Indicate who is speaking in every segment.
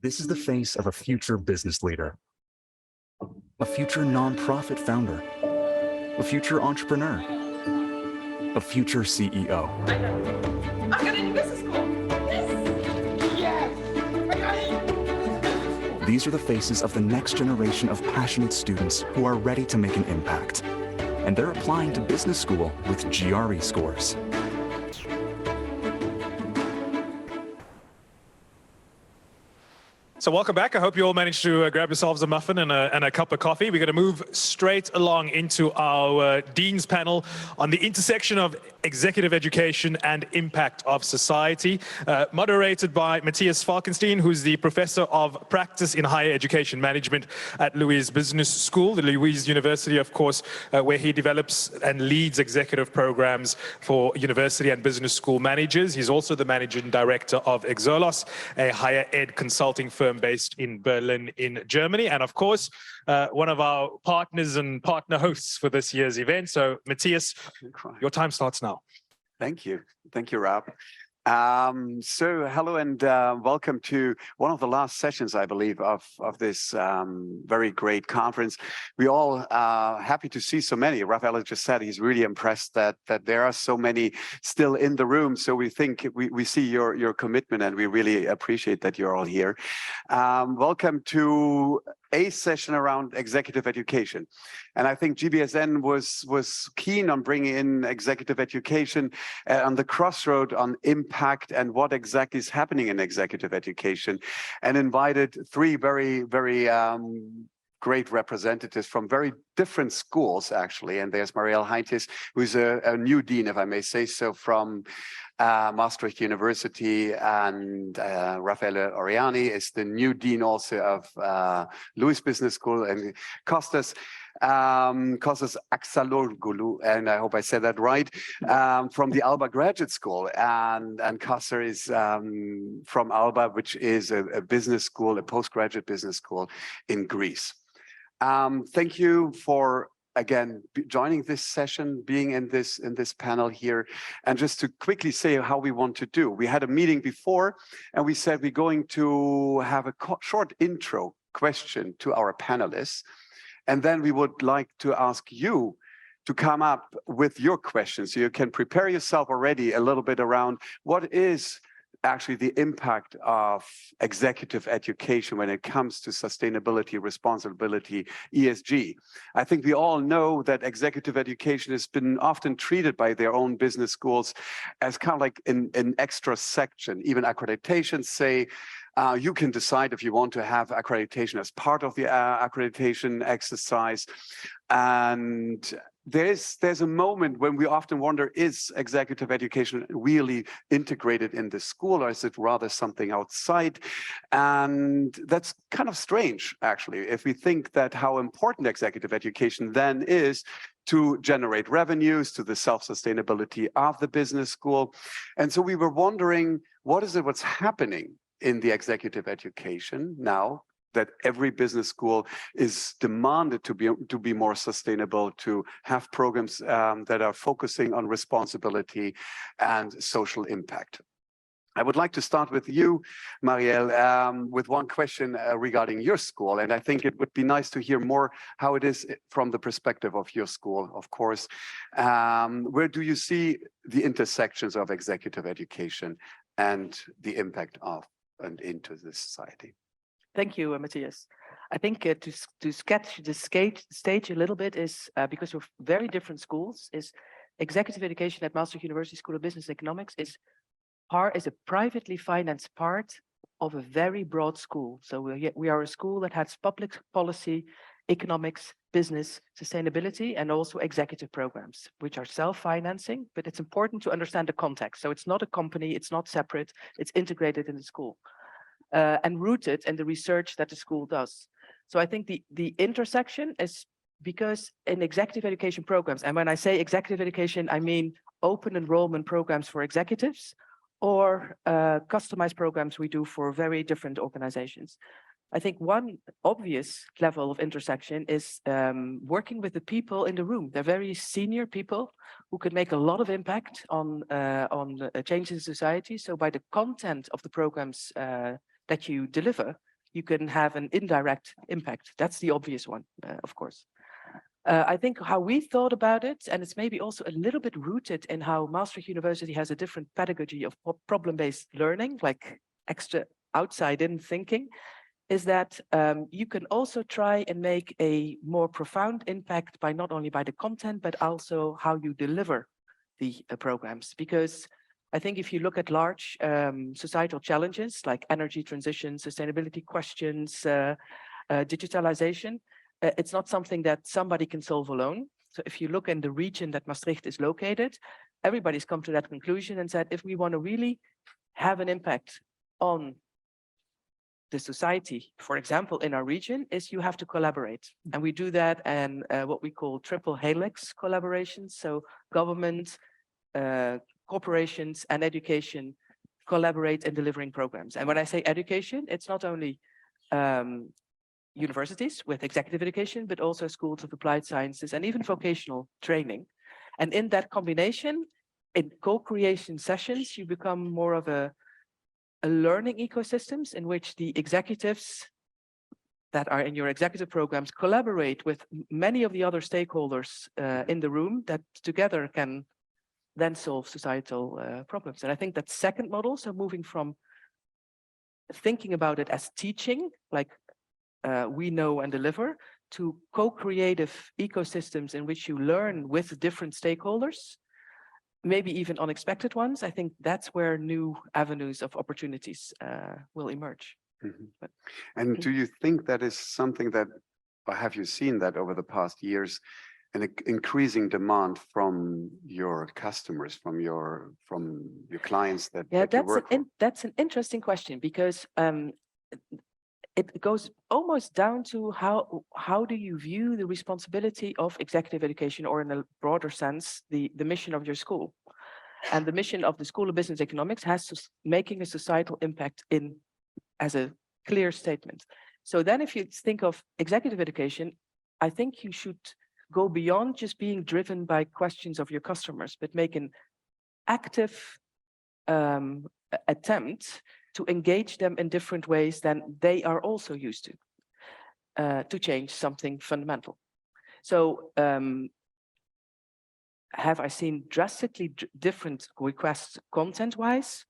Speaker 1: This is the face of a future business leader, a future nonprofit founder, a future entrepreneur, a future CEO.
Speaker 2: I got into business school. Yes. I got it.
Speaker 1: These are the faces of the next generation of passionate students who are ready to make an impact. And they're applying to business school with GRE scores.
Speaker 3: So welcome back. I hope you all managed to grab yourselves a muffin and a cup of coffee. We're going to move straight along into our Dean's panel on the intersection of executive education and impact of society, moderated by Matthias Falkenstein, who's the Professor of Practice in Higher Education Management at Louis Business School, the Louis University, of course, where he develops and leads executive programs for university and business school managers. He's also the Managing Director of Axarloglou, a higher ed consulting firm based in Berlin in Germany, and of course one of our partners and partner hosts for this year's event. So Matthias, your time starts now.
Speaker 4: Thank you, Rob. So hello and welcome to one of the last sessions, I believe, of this very great conference. We all happy to see so many. Raffaele just said he's really impressed that there are so many still in the room. So we think we see your commitment, and we really appreciate that you're all here. Welcome to a session around executive education. And I think GBSN was keen on bringing in executive education on the crossroad on impact and what exactly is happening in executive education, and invited three very great representatives from very different schools, actually. And there's Marielle Heijltjes, who's a new dean, if I may say so, from Maastricht University, and Raffaele Oriani is the new dean also of Louis Business School, and Kostas Axarloglou, and I hope I said that right, from the Alba Graduate School, and Kostas is from Alba, which is a business school, a postgraduate business school in Greece. Thank you for again joining this session, being in this panel here. And just to quickly say how we want to do, we had a meeting before and we said we're going to have a short intro question to our panelists, and then we would like to ask you to come up with your questions. So you can prepare yourself already a little bit around what is actually the impact of executive education when it comes to sustainability, responsibility, ESG. I think we all know that executive education has been often treated by their own business schools as kind of like an extra section. Even accreditations say you can decide if you want to have accreditation as part of the accreditation exercise. And there's a moment when we often wonder, is executive education really integrated in the school, or is it rather something outside? And that's kind of strange, actually, if we think that how important executive education then is to generate revenues, to the self-sustainability of the business school. And so we were wondering, what's happening in the executive education now that every business school is demanded to be more sustainable, to have programs that are focusing on responsibility and social impact. I would like to start with you, Marielle, with one question regarding your school. And I think it would be nice to hear more how it is from the perspective of your school, of course. Where do you see the intersections of executive education and the impact of and into the society?
Speaker 5: Thank you, Matthias. I think to sketch the stage a little bit is, because of very different schools, is executive education at Maastricht University School of Business and Economics is a privately financed part of a very broad school. So we are a school that has public policy, economics, business, sustainability, and also executive programs, which are self-financing, but it's important to understand the context. So it's not a company, it's not separate, it's integrated in the school. And rooted in the research that the school does. So I think the intersection is because in executive education programs, and when I say executive education, I mean open enrollment programs for executives or customized programs we do for very different organizations. I think one obvious level of intersection is working with the people in the room. They're very senior people who could make a lot of impact on change in society. So by the content of the programs that you deliver, you can have an indirect impact. That's the obvious one, of course. I think how we thought about it, and it's maybe also a little bit rooted in how Maastricht University has a different pedagogy of problem-based learning, like extra outside-in thinking, is that you can also try and make a more profound impact by not only by the content, but also how you deliver the programs. Because I think if you look at large societal challenges like energy transition, sustainability questions, digitalization, it's not something that somebody can solve alone. So if you look in the region that Maastricht is located, everybody's come to that conclusion and said, if we want to really have an impact on the society, for example, in our region, is you have to collaborate. And we do that and what we call triple helix collaborations. So government, corporations and education collaborate in delivering programs. And when I say education, it's not only universities with executive education, but also schools of applied sciences and even vocational training. And in that combination, in co-creation sessions, you become more of a learning ecosystems in which the executives that are in your executive programs collaborate with many of the other stakeholders in the room that together can then solve societal problems. And I think that second model, so moving from thinking about it as teaching, like we know and deliver, to co-creative ecosystems in which you learn with different stakeholders, maybe even unexpected ones. I think that's where new avenues of opportunities will emerge.
Speaker 4: Mm-hmm. And do you think that is something that, or have you seen that over the past years, an increasing demand from your customers, from your clients that,
Speaker 5: yeah,
Speaker 4: that you work for?
Speaker 5: That's an interesting question, because it goes almost down to how do you view the responsibility of executive education, or in a broader sense, the mission of your school. And the mission of the School of Business Economics has to making a societal impact as a clear statement. So then if you think of executive education, I think you should go beyond just being driven by questions of your customers, but make an active attempt to engage them in different ways than they are also used to change something fundamental. So have I seen drastically different requests content-wise?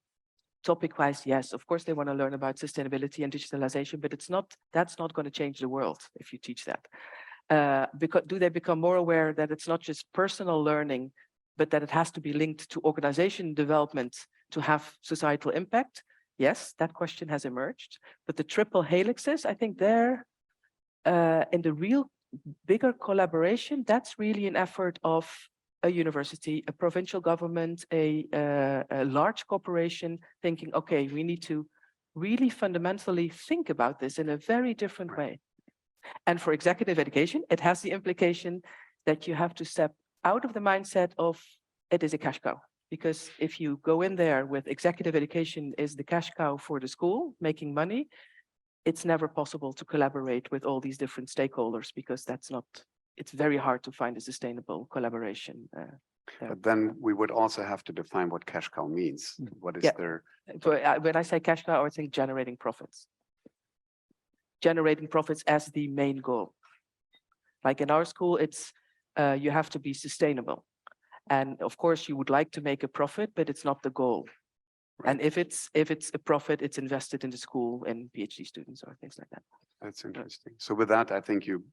Speaker 5: Topic-wise, yes, of course they want to learn about sustainability and digitalization, but that's not going to change the world if you teach that. Because do they become more aware that it's not just personal learning, but that it has to be linked to organization development to have societal impact? Yes, that question has emerged. But the triple helixes, I think they're in the real bigger collaboration, that's really an effort of a university, a provincial government, a large corporation thinking, okay, we need to really fundamentally think about this in a very different way. And for executive education, it has the implication that you have to step out of the mindset of it is a cash cow. Because if you go in there with executive education is the cash cow for the school, making money, it's never possible to collaborate with all these different stakeholders, because it's very hard to find a sustainable collaboration.
Speaker 4: But then we would also have to define what cash cow means. What is their...
Speaker 5: When I say cash cow, I think generating profits. Generating profits as the main goal. Like in our school, it's you have to be sustainable. And of course, you would like to make a profit, but it's not the goal. Right. And if it's a profit, it's invested in the school and PhD students or things like that.
Speaker 4: That's interesting. So with that, I think you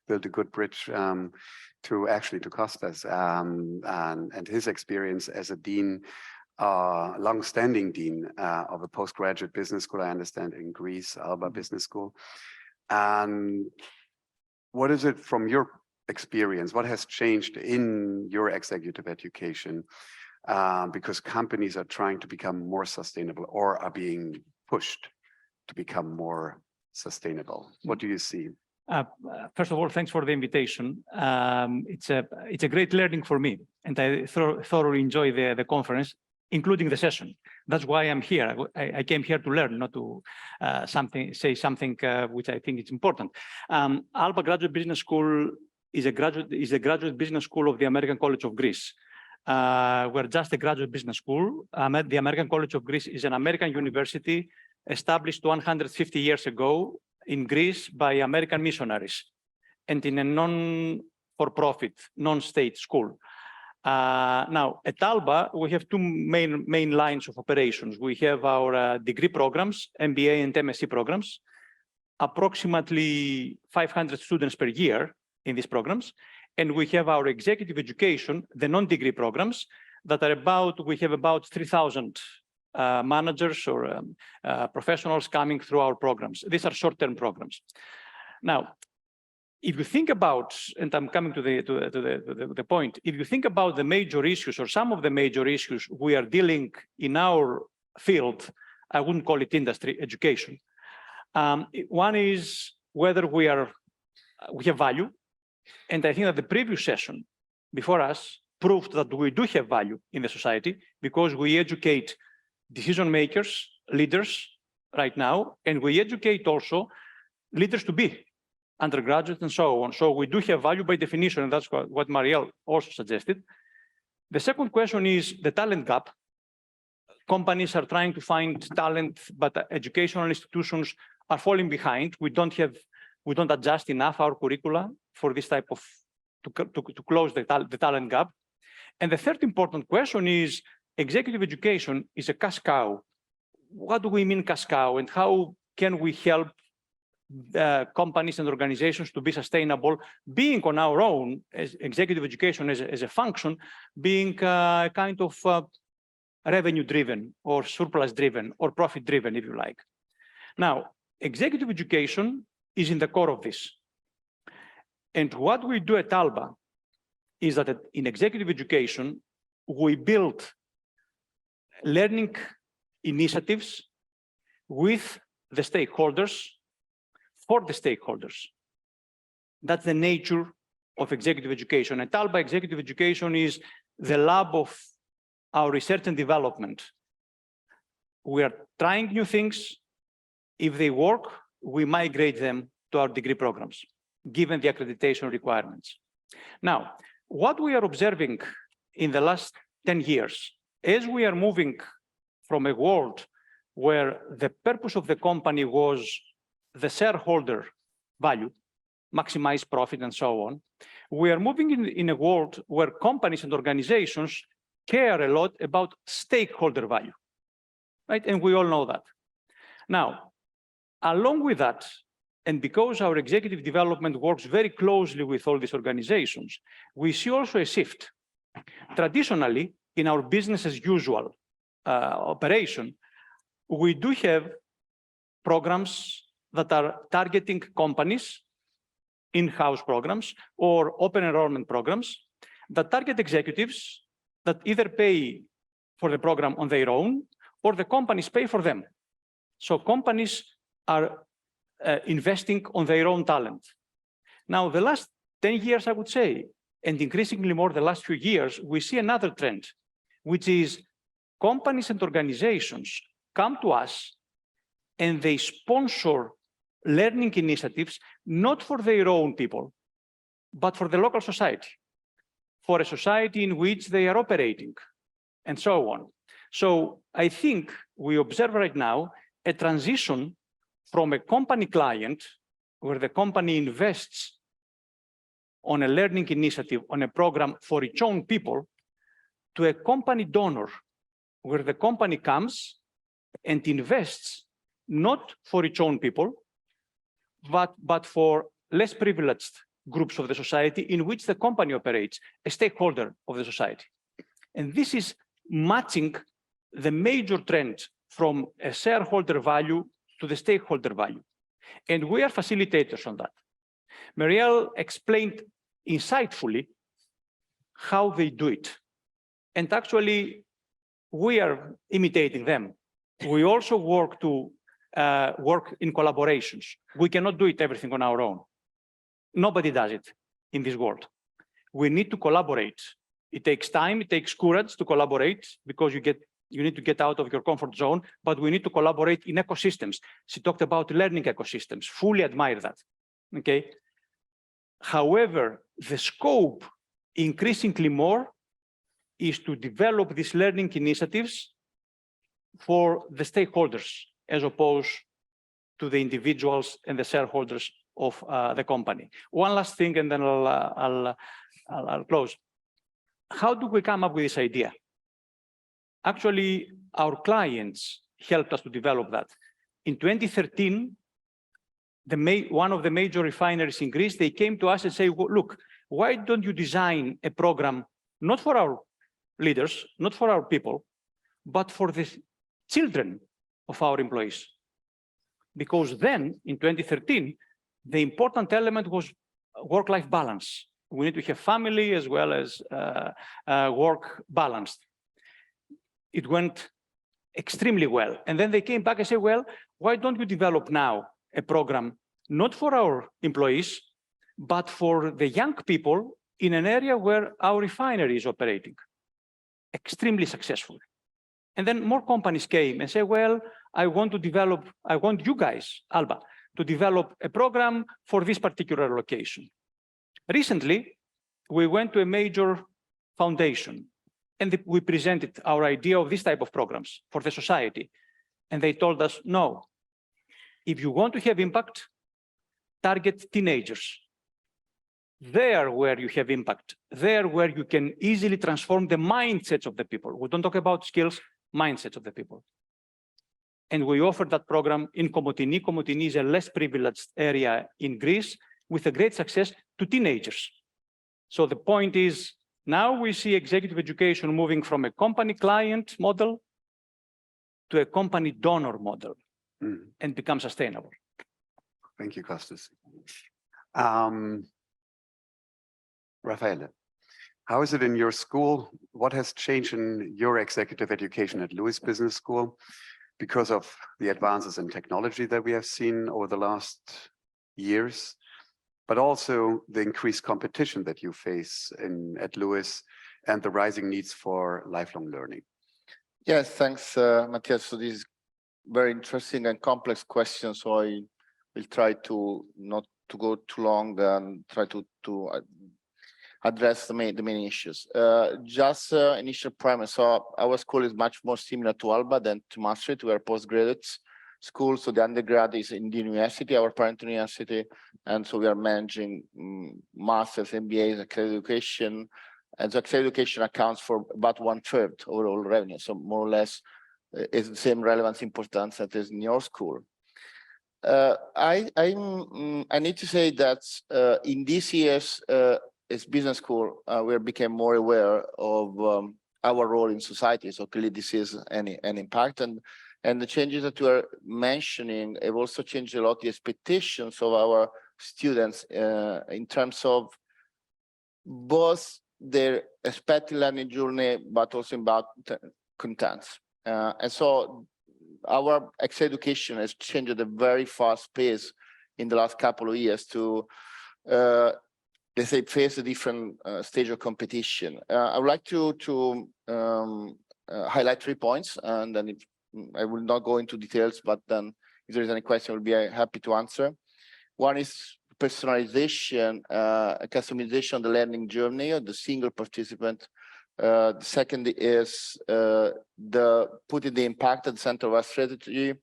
Speaker 4: built a good bridge to Kostas and his experience as a dean, long-standing dean of a postgraduate business school, I understand, in Greece, Alba Business School. And what is it from your experience? What has changed in your executive education? Because companies are trying to become more sustainable or are being pushed to become more sustainable. What do you see?
Speaker 6: First of all, thanks for the invitation. It's a great learning for me, and I thoroughly enjoy the conference. including the session. That's why I'm here. I came here to learn, not to say something which I think is important. Alba Graduate Business School is a graduate business school of the American College of Greece. We're just a graduate business school. The American College of Greece is an American university established 150 years ago in Greece by American missionaries, and in a non-for-profit, non-state school. Now, at Alba, we have two main lines of operations. We have our degree programs, MBA and MSc programs, approximately 500 students per year in these programs. And we have our executive education, the non-degree programs, that are we have about 3,000 managers or professionals coming through our programs. These are short-term programs. Now, if you think about, and I'm coming to the point, if you think about the major issues or some of the major issues we are dealing in our field, I wouldn't call it industry, education. One is whether we have value. And I think that the previous session before us proved that we do have value in the society because we educate decision makers, leaders right now, and we educate also leaders to be undergraduates and so on. So we do have value by definition, and that's what Marielle also suggested. The second question is the talent gap. Companies are trying to find talent, but educational institutions are falling behind. We don't adjust enough our curricula for this type of, to close the talent gap. And the third important question is executive education is a cash cow. What do we mean cash cow, and how can we help companies and organizations to be sustainable, being on our own as executive education as a function, being kind of revenue driven or surplus driven or profit driven, if you like. Now, executive education is in the core of this. And what we do at Alba is that in executive education, we build learning initiatives with the stakeholders, for the stakeholders. That's the nature of executive education. At Alba, executive education is the lab of our research and development. We are trying new things. If they work, we migrate them to our degree programs, given the accreditation requirements. Now, what we are observing in the last 10 years, as we are moving from a world where the purpose of the company was the shareholder value, maximize profit and so on, we are moving in a world where companies and organizations care a lot about stakeholder value, right? And we all know that. Now, along with that, and because our executive development works very closely with all these organizations, we see also a shift. Traditionally, in our business as usual operation, we do have programs that are targeting companies, in-house programs, or open enrollment programs that target executives that either pay for the program on their own or the companies pay for them. So companies are investing on their own talent. Now, the last 10 years, I would say, and increasingly more the last few years, we see another trend, which is companies and organizations come to us and they sponsor learning initiatives, not for their own people, but for the local society, for a society in which they are operating, and so on. So I think we observe right now a transition from a company client, where the company invests on a learning initiative, on a program for its own people, to a company donor, where the company comes and invests not for its own people, but for less privileged groups of the society in which the company operates, a stakeholder of the society. And this is matching the major trend from a shareholder value to the stakeholder value. And we are facilitators on that. Marielle explained insightfully how they do it. And actually, we are imitating them. We also work in collaborations. We cannot do it everything on our own. Nobody does it in this world. We need to collaborate. It takes time, it takes courage to collaborate because you get You need to get out of your comfort zone, but we need to collaborate in ecosystems. She talked about learning ecosystems, fully admire that, okay? However, the scope increasingly more is to develop these learning initiatives for the stakeholders as opposed to the individuals and the shareholders of the company. One last thing, and then I'll close. How do we come up with this idea? Actually, our clients helped us to develop that. In 2013, one of the major refineries in Greece, they came to us and say, well, look, why don't you design a program, not for our leaders, not for our people, but for the children of our employees? Because then, in 2013, the important element was work-life balance. We need to have family as well as work balanced. It went extremely well. And then they came back and said, well, why don't we develop now a program, not for our employees, but for the young people in an area where our refinery is operating? Extremely successful. And then more companies came and said, well, I want you guys, Alba, to develop a program for this particular location. Recently, we went to a major foundation and we presented our idea of this type of programs for the society. And they told us, no, if you want to have impact, target teenagers. There where you have impact, there where you can easily transform the mindsets of the people. We don't talk about skills, mindsets of the people. And we offered that program in Komotini. Komotini is a less privileged area in Greece with a great success to teenagers. So the point is, now we see executive education moving from a company client model to a company donor model and become sustainable.
Speaker 4: Thank you, Kostas. Raffaele, how is it in your school? What has changed in your executive education at Lewis Business School because of the advances in technology that we have seen over the last years, but also the increased competition that you face at Lewis and the rising needs for lifelong learning?
Speaker 7: Yes, thanks, Matthias. So this is very interesting and complex question. So I will try to not to go too long and try to address the main issues. Just initial premise. So our school is much more similar to Alba than to Maastricht. We are postgraduate school. So the undergrad is in the university, our parent university. And so we are managing masters, MBAs, accredited education. And so accredited education accounts for about 1/3 overall revenue. So more or less is the same relevance importance that is in your school. I need to say that in these years, as business school, we became more aware of our role in society. So clearly this is an impact. And the changes that you are mentioning have also changed a lot the expectations of our students in terms of both their expected learning journey, but also about contents. And so our education has changed at a very fast pace in the last couple of years to, let's say, face a different stage of competition. I would like to highlight 3 points, and then if, I will not go into details, but then if there is any question, I will be happy to answer. One is personalization, customization of the learning journey of the single participant. The second is putting the impact at the center of our strategy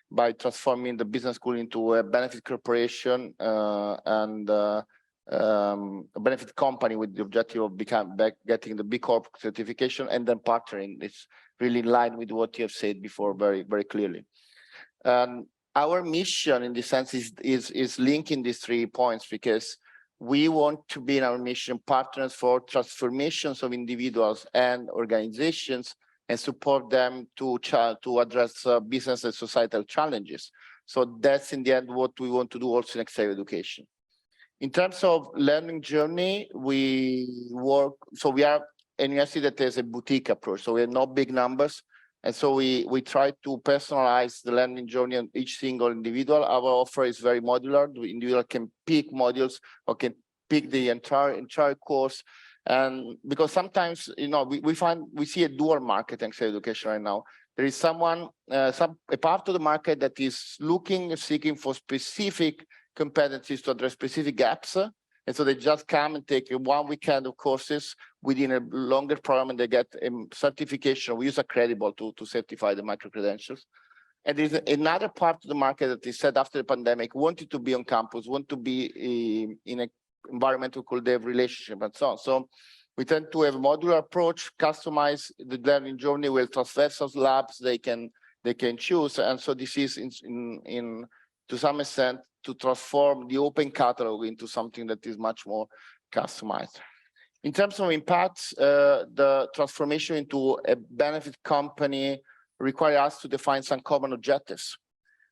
Speaker 7: by transforming the business school into a benefit corporation and a benefit company with the objective of getting the B Corp certification, and then partnering. It's really in line with what you have said before very, very clearly. Our mission in this sense is linking these 3 points, because we want to be in our mission partners for transformations of individuals and organizations and support them to address business and societal challenges. So that's in the end what we want to do also in executive education. In terms of learning journey, we are a university that has a boutique approach. So we have no big numbers. And so we try to personalize the learning journey on each single individual. Our offer is very modular. The individual can pick modules or can pick the entire course. And because sometimes, we see a dual market in education right now. There is a part of the market that is seeking for specific competencies to address specific gaps. And so they just come and take 1 weekend of courses within a longer program, and they get a certification. We use Accredible to certify the micro-credentials. And there's another part of the market that is said after the pandemic, wanted to be on campus, want to be in an environment we call dev relationship and so on. So we tend to have a modular approach, customize the learning journey with transversal labs they can choose. And so this is in to some extent to transform the open catalog into something that is much more customized. In terms of impacts, the transformation into a benefit company require us to define some common objectives.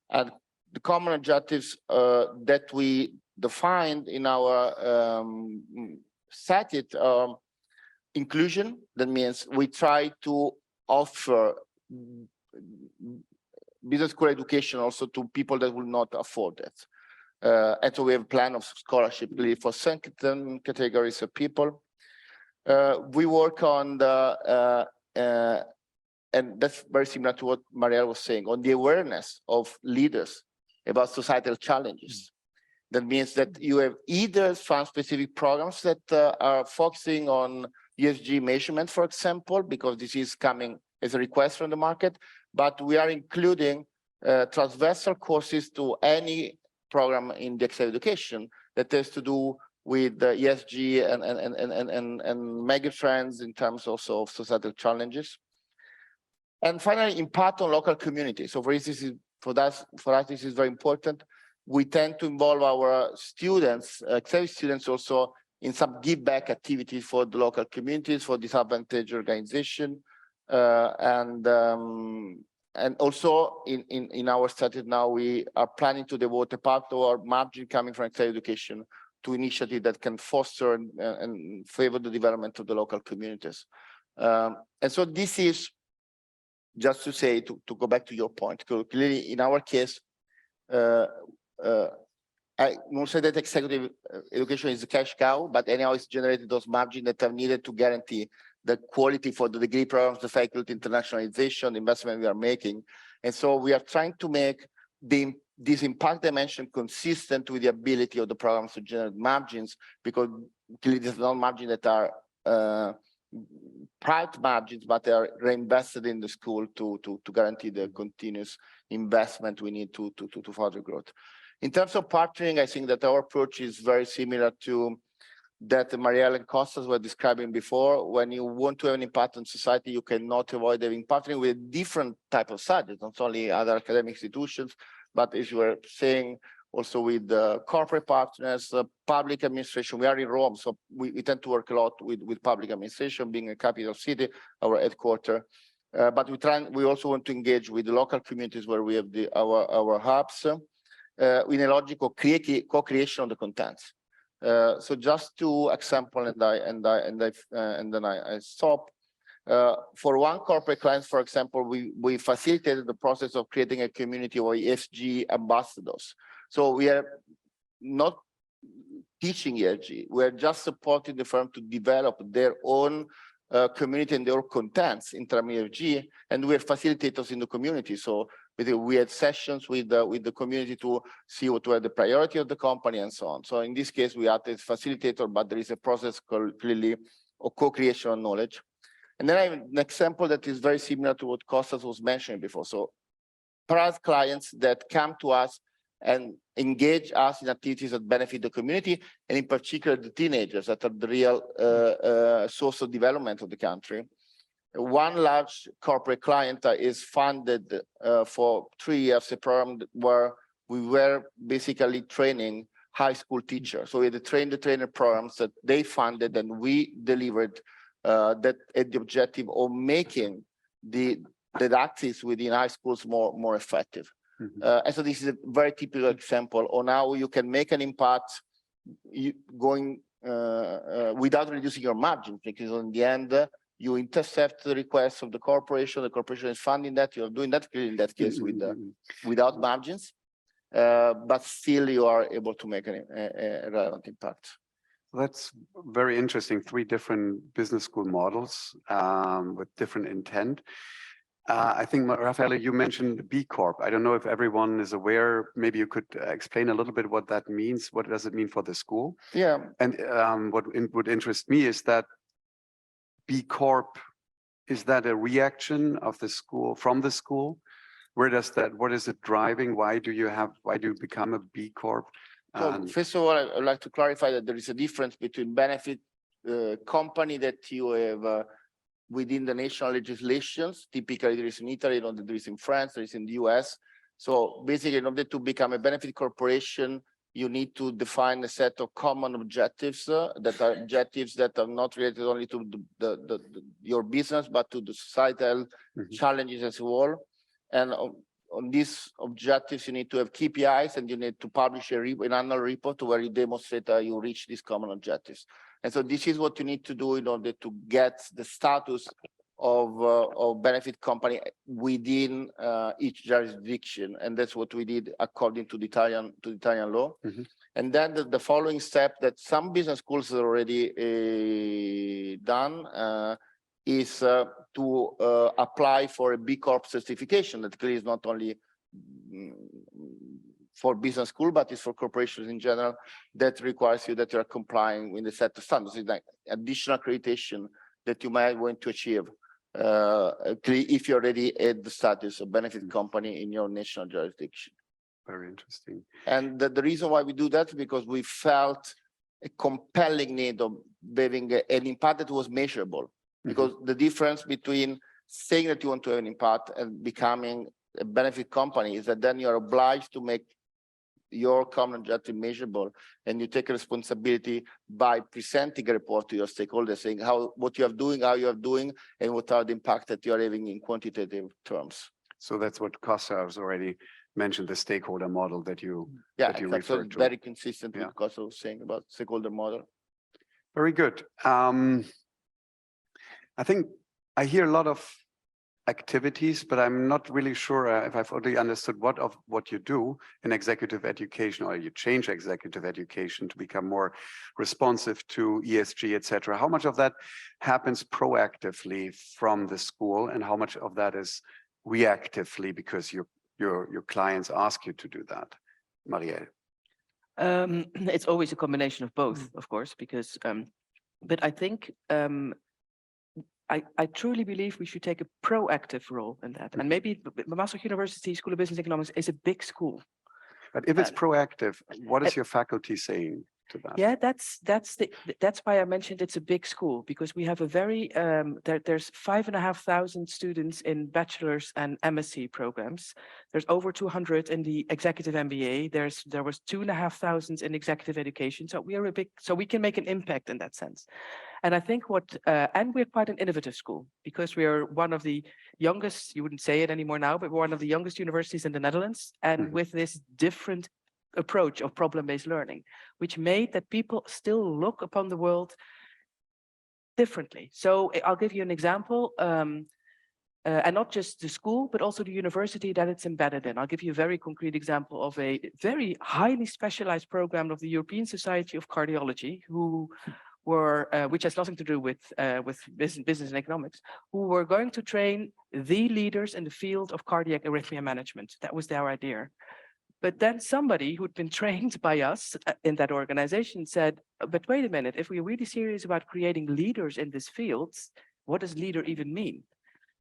Speaker 7: And the common objectives that we defined in our set it inclusion. That means we try to offer business school education also to people that will not afford it. And so we have a plan of scholarship really for certain categories of people. We work on the and that's very similar to what Marielle was saying, on the awareness of leaders about societal challenges. That means that you have either found specific programs that are focusing on ESG measurement, for example, because this is coming as a request from the market, but we are including transversal courses to any program in the executive education that has to do with ESG and mega trends in terms also of societal challenges. And finally, impact on local communities. So for instance, for us, this is very important. We tend to involve our students, executive students also in some give back activities for the local communities, for disadvantaged organization. And also in our studies now, we are planning to devote a part of our margin coming from executive education to initiatives that can foster and favor the development of the local communities. And so this is, just to say, to go back to your point, clearly in our case, I won't say that executive education is a cash cow, but anyhow, it's generated those margins that are needed to guarantee the quality for the degree programs, the faculty internationalization, the investment we are making. And so we are trying to make this impact dimension consistent with the ability of the programs to generate margins, because clearly there's no margin that are private margins, but they are reinvested in the school to guarantee the continuous investment we need to further growth. In terms of partnering, I think that our approach is very similar to that Marielle and Kostas were describing before. When you want to have an impact on society, you cannot avoid having partnering with different type of subjects, not only other academic institutions, but as you were saying, also with corporate partners, public administration. We are in Rome, so we tend to work a lot with public administration, being a capital city, our headquarters. But we also want to engage with the local communities where we have our hubs in a logical co-creation of the contents. So just two examples, and then I stop. For one corporate client, for example, we facilitated the process of creating a community of ESG ambassadors. So we are not teaching ESG, we are just supporting the firm to develop their own community and their own contents in terms of ESG, and we are facilitators in the community. So we had sessions with the community to see what were the priority of the company and so on. So in this case, we are the facilitator, but there is a process called clearly of co-creation of knowledge. And then I have an example that is very similar to what Kostas was mentioning before. So private clients that come to us and engage us in activities that benefit the community, and in particular the teenagers that are the real source of development of the country. One large corporate client is funded for 3 years, a program where we were basically training high school teachers. So we had the train-the-trainer programs that they funded, and we delivered that at the objective of making the didactics within high schools more effective. And so this is a very typical example on how you can make an impact going without reducing your margin, because in the end, you intercept the requests of the corporation is funding that, you're doing that in that case without margins, but still you are able to make a relevant impact.
Speaker 4: That's very interesting. 3 different business school models with different intent. I think, Raffaele, you mentioned B Corp. I don't know if everyone is aware. Maybe you could explain a little bit what that means. What does it mean for the school?
Speaker 7: Yeah.
Speaker 4: And what would interest me is that B Corp, is that a reaction of the school, from the school? What is it driving? Why do you become a B Corp?
Speaker 7: So first of all, I would like to clarify that there is a difference between benefit company that you have within the national legislations. Typically, there is in Italy, there is in France, there is in the US. So basically, in order to become a benefit corporation, you need to define a set of common objectives that are not related only to your business, but to the societal challenges as a whole. And on these objectives, you need to have KPIs, and you need to publish an annual report where you demonstrate that you reach these common objectives. And so this is what you need to do in order to get the status of benefit company within each jurisdiction, and that's what we did according to the Italian law. And then the following step that some business schools have already done is to apply for a B Corp certification. That clearly is not only for business school, but it's for corporations in general. That requires you that you are complying with the set of standards. It's like additional accreditation that you might want to achieve if you already had the status of benefit company in your national jurisdiction.
Speaker 4: Very interesting.
Speaker 7: And the reason why we do that is because we felt a compelling need of having an impact that was measurable. Because the difference between saying that you want to have an impact and becoming a benefit company is that then you're obliged to make your common objective measurable, and you take a responsibility by presenting a report to your stakeholders saying what you are doing, how you are doing, and what are the impact that you are having in quantitative terms.
Speaker 4: So that's what Kostas has already mentioned, the stakeholder model that you
Speaker 7: exactly. So
Speaker 4: referred
Speaker 7: it's
Speaker 4: to.
Speaker 7: very consistent with what Kostas was saying about stakeholder model.
Speaker 4: Very good. I think I hear a lot of activities, but I'm not really sure if I've already understood what you do in executive education, or you change executive education to become more responsive to ESG, etc. How much of that happens proactively from the school, and how much of that is reactively because your clients ask you to do that, Marielle?
Speaker 5: It's always a combination of both, of course, because but I think I truly believe we should take a proactive role in that. And maybe Maastricht University School of Business Economics is a big school.
Speaker 4: But if it's proactive, what is your faculty saying to that?
Speaker 5: Yeah, that's why I mentioned it's a big school, because we have a very there's 5,500 students in bachelor's and MSc programs. There's over 200 in the executive MBA. There was 2,500 in executive education. So we are so we can make an impact in that sense. And I think and we're quite an innovative school, because we are one of the youngest, you wouldn't say it anymore now, but we're one of the youngest universities in the Netherlands. And with this different approach of problem-based learning, which made that people still look upon the world differently. So I'll give you an example, and not just the school, but also the university that it's embedded in. I'll give you a very concrete example of a very highly specialized program of the European Society of Cardiology, which has nothing to do with business and economics, who were going to train the leaders in the field of cardiac arrhythmia management. That was their idea. But then somebody who'd been trained by us in that organization said, but wait a minute, if we're really serious about creating leaders in this field, what does leader even mean?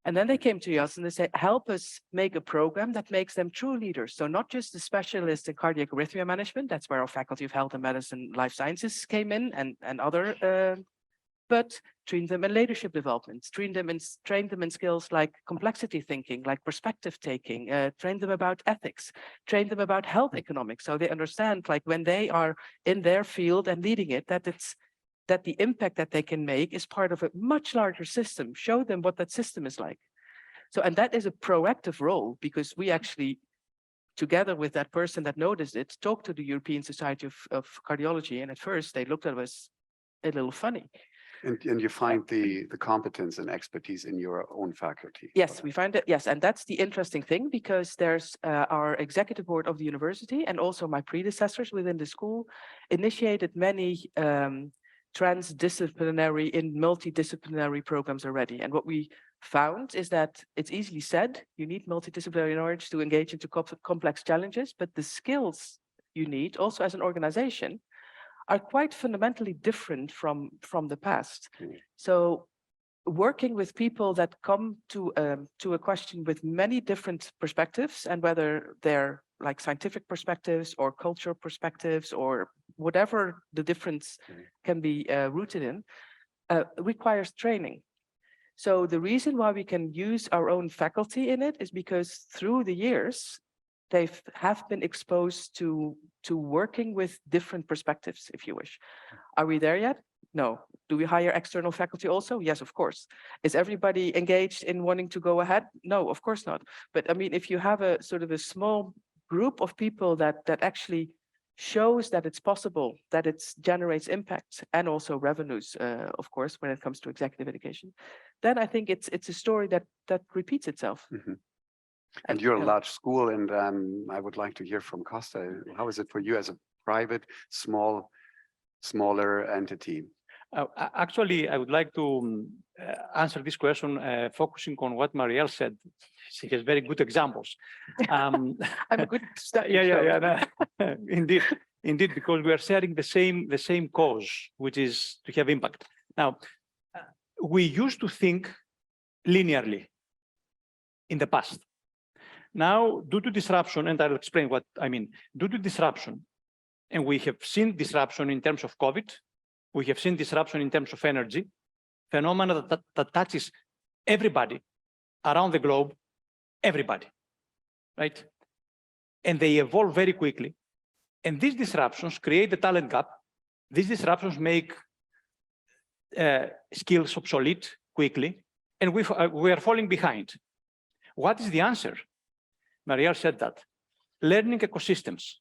Speaker 5: And then they came to us and they said, help us make a program that makes them true leaders. So not just the specialists in cardiac arrhythmia management, that's where our Faculty of Health and Medicine, Life Sciences came in, and other, but train them in leadership development, train them in skills like complexity thinking, like perspective taking, train them about ethics, train them about health economics. So they understand, like when they are in their field and leading it, that the impact that they can make is part of a much larger system. Show them what that system is like. So, and that is a proactive role, because we actually, together with that person that noticed it, talked to the European Society of Cardiology. And at first they looked at us a little funny.
Speaker 4: And you find the competence and expertise in your own faculty.
Speaker 5: Yes, we find it. Yes, and that's the interesting thing, because there's our executive board of the university, and also my predecessors within the school initiated many transdisciplinary in multidisciplinary programs already. And what we found is that it's easily said, you need multidisciplinary knowledge to engage into complex challenges, but the skills you need also as an organization are quite fundamentally different from the past. So working with people that come to a question with many different perspectives, and whether they're like scientific perspectives or cultural perspectives or whatever the difference can be rooted in, requires training. So the reason why we can use our own faculty in it is because through the years, they have been exposed to working with different perspectives, if you wish. Are we there yet? No. Do we hire external faculty also? Yes, of course. Is everybody engaged in wanting to go ahead? No, of course not. But I mean, if you have a sort of a small group of people that actually shows that it's possible, that it generates impact and also revenues, of course, when it comes to executive education, then I think it's a story that repeats itself.
Speaker 4: Mm-hmm. And you're a large school, and I would like to hear from Kostas. How is it for you as a private, smaller entity?
Speaker 6: Actually, I would like to answer this question focusing on what Marielle said. She has very good examples.
Speaker 5: I'm a good
Speaker 6: yeah. Indeed, because we are sharing the same cause, which is to have impact. Now, we used to think linearly in the past. Now, due to disruption, and I'll explain what I mean, due to disruption, and we have seen disruption in terms of COVID, we have seen disruption in terms of energy, phenomena that touches everybody around the globe, everybody, right? And they evolve very quickly. And these disruptions create a talent gap. These disruptions make skills obsolete quickly, and we are falling behind. What is the answer? Marielle said that. Learning ecosystems,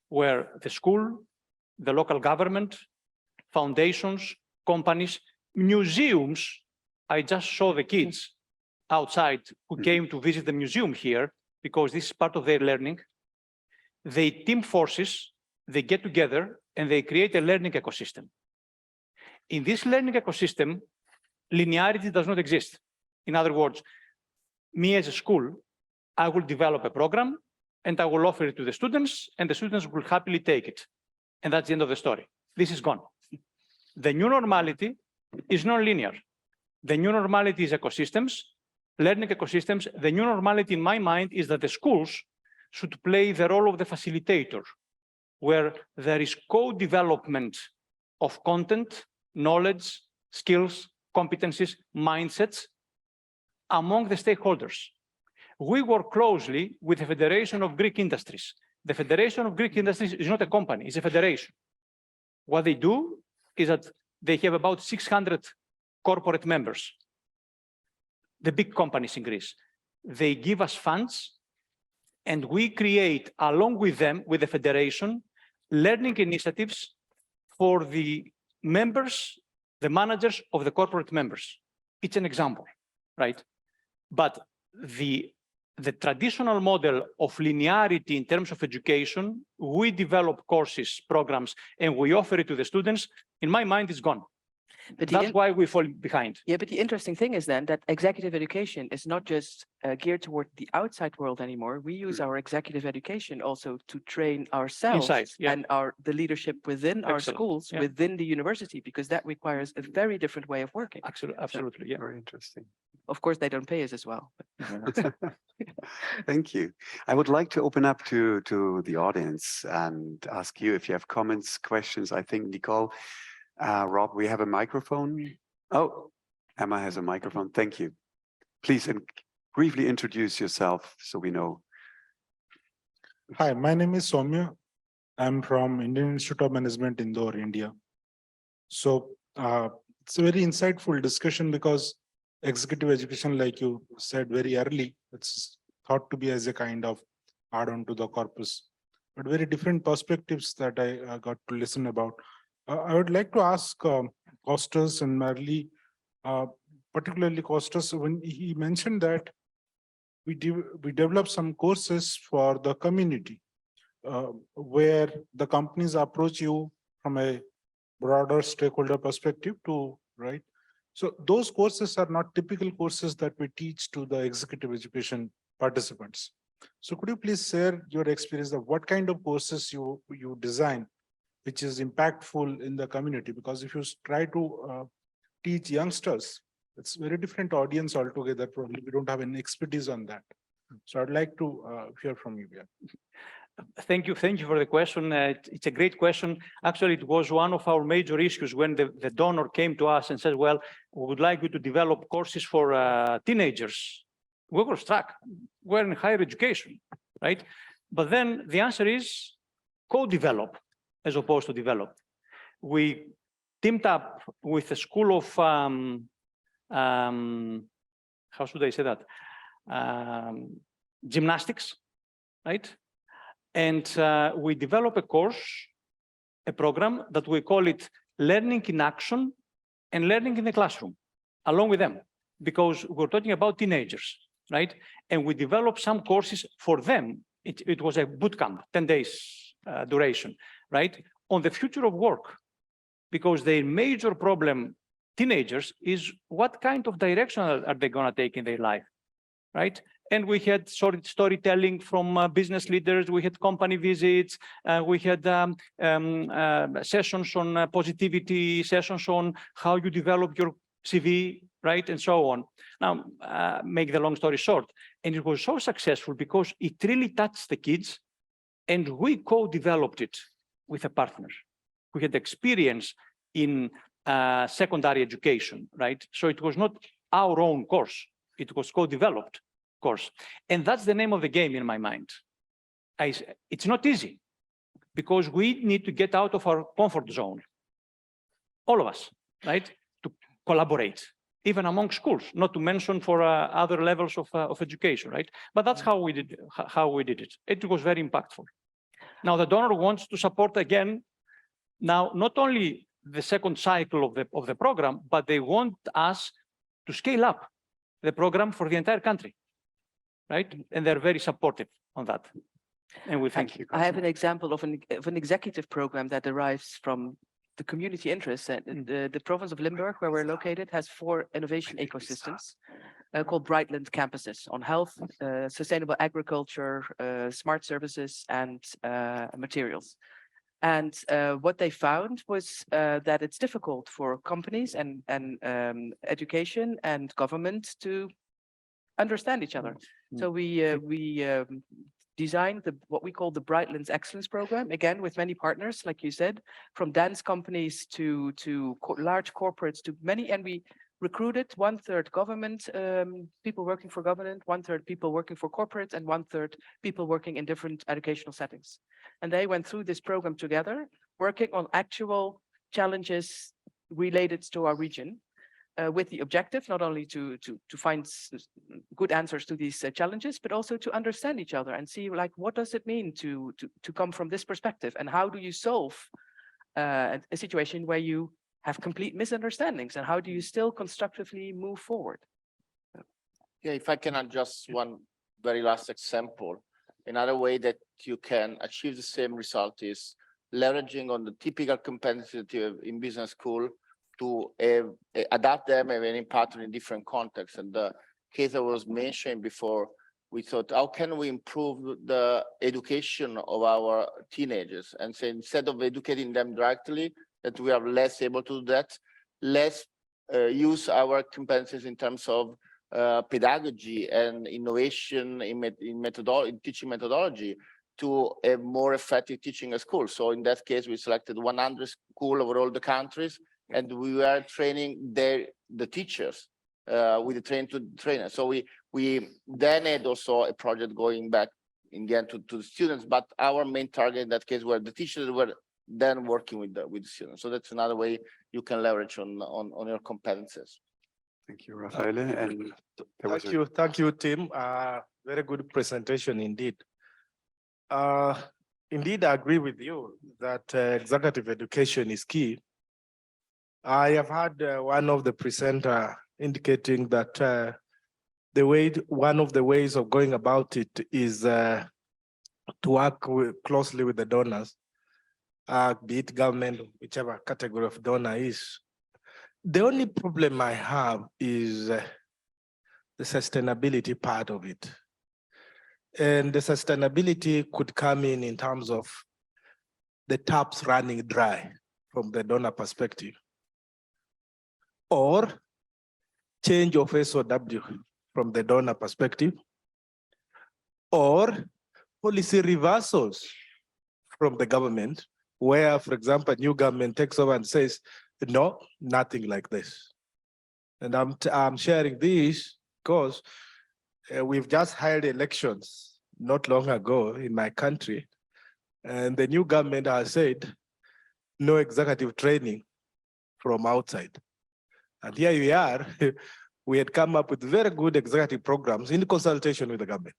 Speaker 6: where the school, the local government, foundations, companies, museums. I just saw the kids outside who came to visit the museum here because this is part of their learning. They team forces, they get together, and they create a learning ecosystem. In this learning ecosystem, linearity does not exist. In other words, me as a school, I will develop a program and I will offer it to the students, and the students will happily take it. And that's the end of the story. This is gone. The new normality is non-linear. The new normality is ecosystems, learning ecosystems. The new normality in my mind is that the schools should play the role of the facilitator, where there is co-development of content, knowledge, skills, competencies, mindsets among the stakeholders. We work closely with the Federation of Greek Industries. The Federation of Greek Industries is not a company, it's a federation. What they do is that they have about 600 corporate members, the big companies in Greece. They give us funds, and we create, along with them, with the federation, learning initiatives for the members, the managers of the corporate members. It's an example, right? But the traditional model of linearity in terms of education, we develop courses, programs, and we offer it to the students, in my mind, is gone. But that's why we fall behind.
Speaker 5: Yeah, but the interesting thing is then that executive education is not just geared toward the outside world anymore. We use our executive education also to train ourselves and the leadership within our schools, within the university, because that requires a very different way of working.
Speaker 6: Absolutely, yeah.
Speaker 4: Very interesting.
Speaker 5: Of course, they don't pay us as well.
Speaker 4: Thank you. I would like to open up to the audience and ask you if you have comments, questions. I think Nicole, Rob, we have a microphone. Oh, Emma has a microphone. Thank you. Please briefly introduce yourself so we know.
Speaker 8: Hi, my name is Soumya. I'm from Indian Institute of Management, Indore, India. So it's a very insightful discussion because executive education, like you said very early, it's thought to be as a kind of add-on to the corpus, but very different perspectives that I got to listen about. I would like to ask Kostas and Marielle, particularly Kostas, when he mentioned that we develop some courses for the community, where the companies approach you from a broader stakeholder perspective to, right? So those courses are not typical courses that we teach to the executive education participants. So could you please share your experience of what kind of courses you design, which is impactful in the community? Because if you try to teach youngsters, it's very different audience altogether. Probably we don't have any expertise on that. So I'd like to hear from you. Yeah.
Speaker 6: Thank you for the question. It's a great question. Actually, it was one of our major issues when the donor came to us and said, well, we would like you to develop courses for teenagers. We were struck. We're in higher education, right? But then the answer is co-develop as opposed to develop. We teamed up with a school of, how should I say that? Gymnastics, right? And we develop a course, a program that we call it Learning in Action and Learning in the Classroom, along with them, because we're talking about teenagers, right? And we developed some courses for them. It was a boot camp, 10 days duration, right? On the future of work, because their major problem, teenagers, is what kind of direction are they gonna take in their life, right? And we had storytelling from business leaders. We had company visits. We had sessions on positivity, sessions on how you develop your CV, right, and so on. Now, make the long story short, and it was so successful because it really touched the kids, and we co-developed it with a partner. We had experience in secondary education, right? So it was not our own course. It was co-developed course. And that's the name of the game in my mind. It's not easy because we need to get out of our comfort zone. All of us, right? To collaborate, even among schools, not to mention for other levels of education, right? But that's how we did it. It was very impactful. Now the donor wants to support again, now not only the second cycle of the program, but they want us to scale up the program for the entire country. Right? And they're very supportive on that. And we thank you.
Speaker 5: I have an example of an executive program that derives from the community interest. And the province of Limburg, where we're located, has 4 innovation ecosystems called Brightland campuses on health, sustainable agriculture, smart services, and materials. And what they found was that it's difficult for companies and education and government to understand each other. So we designed what we call the Brightlands Excellence Program, again, with many partners, like you said, from dance companies to large corporates to many, and we recruited 1/3 government, people working for government, 1/3 people working for corporates, and 1/3 people working in different educational settings. And they went through this program together, working on actual challenges related to our region. With the objective not only to find good answers to these challenges, but also to understand each other and see, like, what does it mean to come from this perspective, and how do you solve a situation where you have complete misunderstandings, and how do you still constructively move forward?
Speaker 7: Yeah, if I can add just one very last example, another way that you can achieve the same result is leveraging on the typical competency in business school to adapt them and any pattern in different contexts. And the case I was mentioning before, we thought, how can we improve the education of our teenagers? And so instead of educating them directly, that we are less able to do that, let's use our competencies in terms of pedagogy and innovation in teaching methodology to a more effective teaching at school. So in that case, we selected 100 schools over all the countries, and we were training the teachers with the trainers. So we then had also a project going back in the end to the students, but our main target in that case were the teachers were then working with the students. So that's another way you can leverage on your competences.
Speaker 4: Thank you, Raffaele. And
Speaker 9: thank you, Tim. Very good presentation indeed. Indeed, I agree with you that executive education is key. I have had one of the presenter indicating that one of the ways of going about it is to work closely with the donors. be it government, whichever category of donor is. The only problem I have is the sustainability part of it. And the sustainability could come in terms of the taps running dry from the donor perspective, or change of SOW from the donor perspective, or policy reversals from the government, where, for example, a new government takes over and says, no, nothing like this. And I'm sharing this because we've just held elections not long ago in my country, and the new government has said no executive training from outside. And here we are, we had come up with very good executive programs in consultation with the government.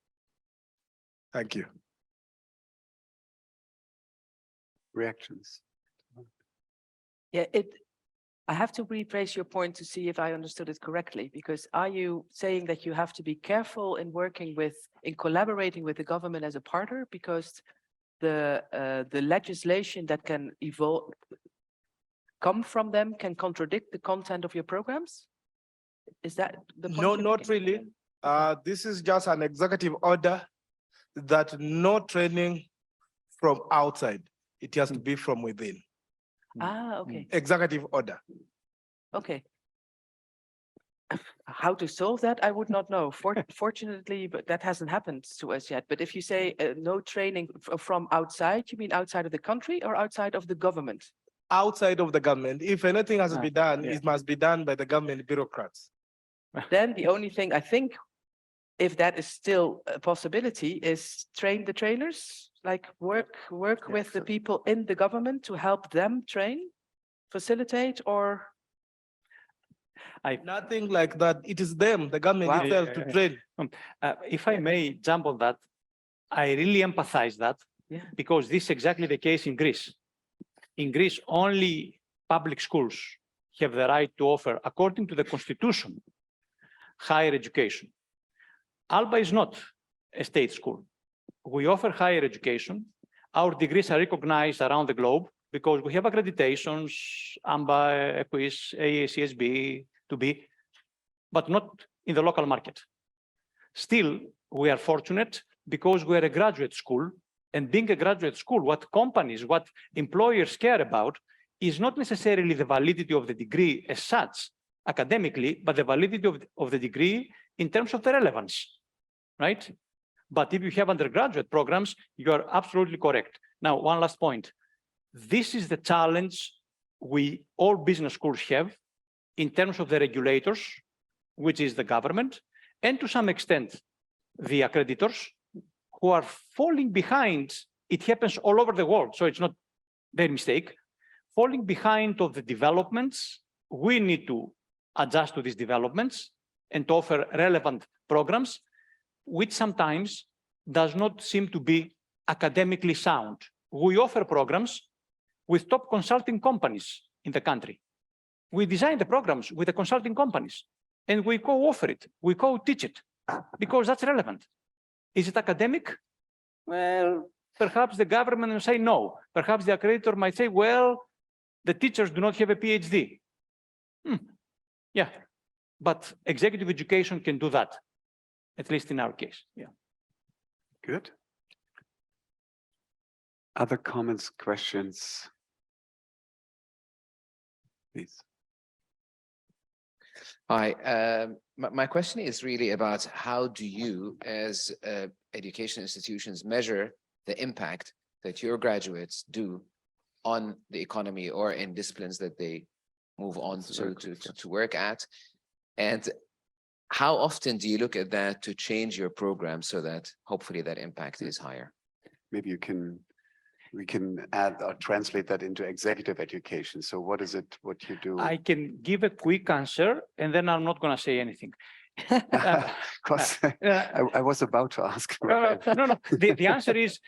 Speaker 9: Thank you.
Speaker 4: Reactions?
Speaker 5: Yeah, I have to rephrase your point to see if I understood it correctly, because are you saying that you have to be careful in working with, in collaborating with the government as a partner, because the legislation that can evolve, come from them can contradict the content of your programs? Is that the point?
Speaker 9: No,
Speaker 5: you're
Speaker 9: not
Speaker 5: making?
Speaker 9: really. This is just an executive order that no training from outside. It has to be from within.
Speaker 5: Ah, okay,
Speaker 9: Executive order.
Speaker 5: okay. How to solve that, I would not know. Fortunately, but that hasn't happened to us yet. But if you say no training from outside, you mean outside of the country or outside of the government?
Speaker 9: Outside of the government. If anything has to be done,
Speaker 6: yeah.
Speaker 9: it must be done by the government bureaucrats.
Speaker 5: Then the only thing I think, if that is still a possibility, is train the trainers, like work with the people in the government to help them train, facilitate, or?
Speaker 9: Nothing like that. It is them, the government
Speaker 5: Wow.
Speaker 9: itself, to train.
Speaker 6: If I may jump on that, I really empathize that,
Speaker 5: Yeah.
Speaker 6: because this is exactly the case in Greece. In Greece, only public schools have the right to offer, according to the constitution, higher education. Alba is not a state school. We offer higher education. Our degrees are recognized around the globe because we have accreditations, AMBA, EQUIS, AACSB, to be, but not in the local market. Still, we are fortunate because we are a graduate school, and being a graduate school, what companies, what employers care about is not necessarily the validity of the degree as such, academically, but the validity of the degree in terms of the relevance, right? But if you have undergraduate programs, you are absolutely correct. Now, one last point. This is the challenge we all business schools have in terms of the regulators, which is the government, and to some extent, the accreditors, who are falling behind. It happens all over the world, so it's not their mistake. Falling behind of the developments, we need to adjust to these developments and offer relevant programs, which sometimes does not seem to be academically sound. We offer programs with top consulting companies in the country. We design the programs with the consulting companies, and we co-offer it, we co-teach it, because that's relevant. Is it academic? Well, perhaps the government will say no. Perhaps the accreditor might say, well, the teachers do not have a PhD. Yeah, but executive education can do that, at least in our case. Yeah.
Speaker 4: Good. Other comments, questions? Please.
Speaker 10: Hi, my question is really about how do you, as education institutions, measure the impact that your graduates do on the economy or in disciplines that they move on to work at? And how often do you look at that to change your program so that hopefully that impact is higher?
Speaker 4: Maybe we can add or translate that into executive education. So what is it, what you do?
Speaker 6: I can give a quick answer, and then I'm not going to say anything.
Speaker 4: Because I was about to ask.
Speaker 6: No. The answer is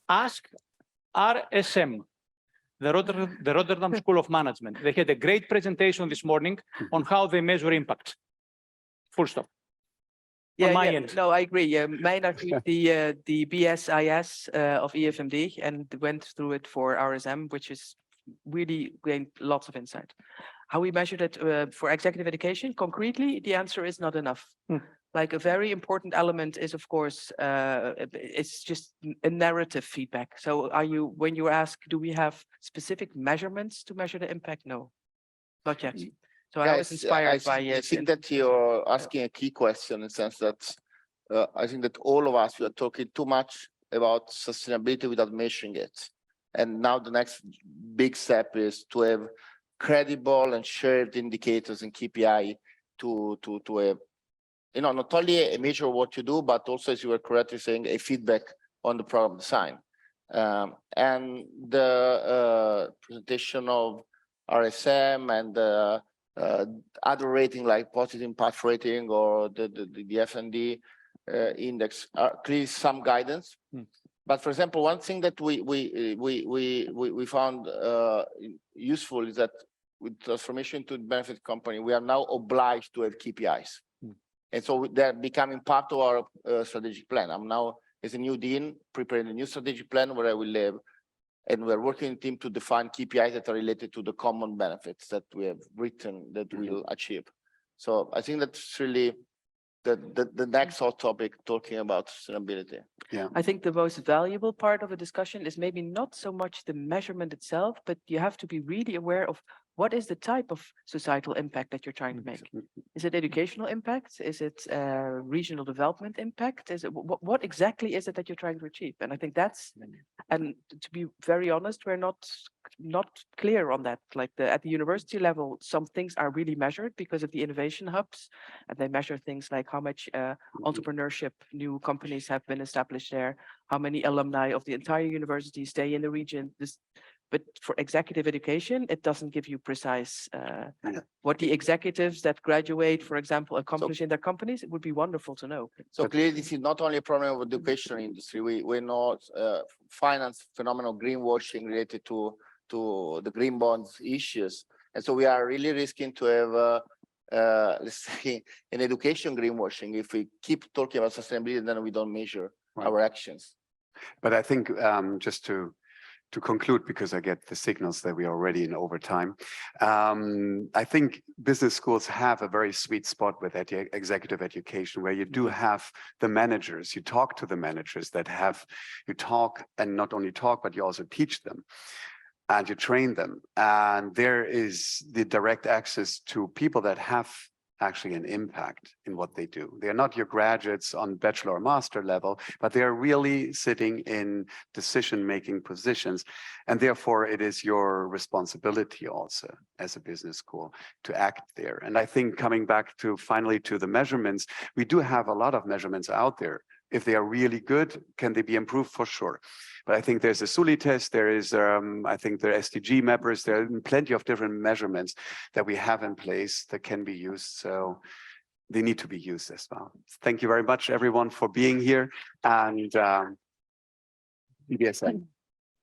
Speaker 6: ask RSM, the Rotterdam School of Management. They had a great presentation this morning on how they measure impact. Full stop.
Speaker 5: Yeah,
Speaker 6: my
Speaker 5: yeah.
Speaker 6: end.
Speaker 5: No, I agree. Mine achieved the BSIS of EFMD and went through it for RSM, which is really gained lots of insight. How we measured it for executive education, concretely, the answer is not enough. Like a very important element is, of course, it's just a narrative feedback. So are you, when you ask, do we have specific measurements to measure the impact? No, not yet. So I was inspired by
Speaker 7: I think that you're asking a key question in the sense that I think that all of us, we are talking too much about sustainability without measuring it. And now the next big step is to have credible and shared indicators and KPI to have, you know, not only a measure of what you do, but also, as you were correctly saying, a feedback on the program design. And the presentation of RSM and other rating like positive impact rating or the FND index are clearly some guidance. But for example, one thing that we found useful is that with transformation to benefit company, we are now obliged to have KPIs. And so they're becoming part of our strategic plan. I'm now, as a new dean, preparing a new strategic plan where I will live, and we're working in team to define KPIs that are related to the common benefits that we have written that we'll achieve. So I think that's really the next hot topic, talking about sustainability.
Speaker 4: Yeah.
Speaker 5: I think the most valuable part of a discussion is maybe not so much the measurement itself, but you have to be really aware of what is the type of societal impact that you're trying to make. Is it educational impact? Is it regional development impact? Is it what exactly is it that you're trying to achieve? And I think that's, and to be very honest, we're not clear on that. Like at the university level, some things are really measured because of the innovation hubs, and they measure things like how much entrepreneurship, new companies have been established there, how many alumni of the entire university stay in the region. But for executive education, it doesn't give you precise what the executives that graduate, for example, accomplish in their companies. It would be wonderful to know.
Speaker 7: So clearly, this is not only a problem of the education industry. We know finance phenomenon greenwashing related to the green bonds issues, and so we are really risking to have let's say an education greenwashing if we keep talking about sustainability and then we don't measure our actions.
Speaker 4: But I think just to conclude, because I get the signals that we are already in overtime, I think business schools have a very sweet spot with executive education, where you do have the managers, you talk to the managers that have, you talk and not only talk, but you also teach them and you train them. And there is the direct access to people that have actually an impact in what they do. They're not your graduates on bachelor or master level, but they're really sitting in decision-making positions. And therefore it is your responsibility also as a business school to act there. And I think coming back to finally to the measurements, we do have a lot of measurements out there. If they are really good, can they be improved? For sure. But I think there's a SULI test, there is, I think there are SDG mappers, there are plenty of different measurements that we have in place that can be used. So they need to be used as well. Thank you very much, everyone, for being here. And GBSN.